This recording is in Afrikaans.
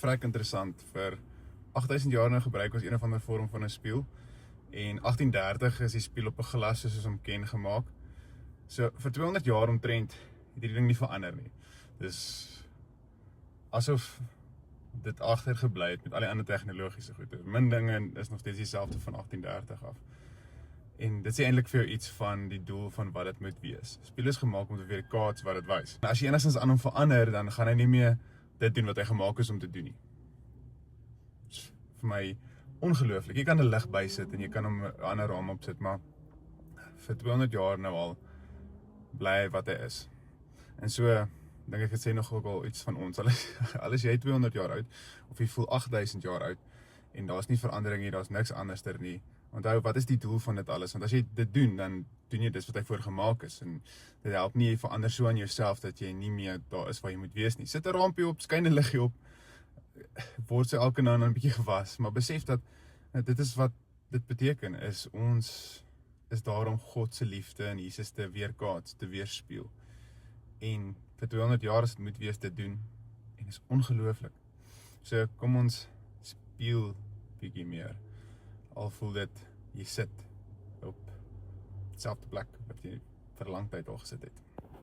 vrek interessant. Vir 8000 jaar nou gebruik was een of ander vorm van 'n spieël. En 1830 is die spieël op 'n glas soos ons hom ken gemaak. So vir 200 jaar omtrent het hierdie ding nie verander nie. Dis asof dit agtergebly het met al die ander tegnologiese goed. Min dinge is nog steeds dieselfde van 1830 af. En dit sê eintlik vir jou iets van die doel van wat dit moet wees. Spieël is gemaak om te weerkaats wat dit wys. As jy enigstens aan hom verander, dan gaan hy nie meer dit doen wat hy gemaak is om te doen nie. Vir my ongelooflik. Jy kan 'n lig bysit en jy kan hom 'n ander raam opsit, maar vir 200 jaar nou al bly wat hy is. En so dink ek het sê nog ook al iets van ons. Al is jy 200 jaar oud of jy voel 8000 jaar oud en daar's nie verandering nie, daar's niks anderster nie. Onthou, wat is die doel van dit alles? Want as jy dit doen, dan doen jy dis wat hy voor gemaak is. En dit help nie, jy verander so aan jouself dat jy nie meer daar is waar jy moet wees nie. Sit 'n rampie op, skyn 'n liggie op, word sy elke nou en dan 'n bietjie gewas, maar besef dat dit is wat dit beteken, is ons is daar om God se liefde en Jesus te weerkaats, te weerspieël. En vir 200 jaar as dit moet wees dit doen, en is ongelooflik. So kom ons speel bietjie meer. Al voel dit, jy sit op dieselfde plek wat jy vir 'n lang tyd al gesit het.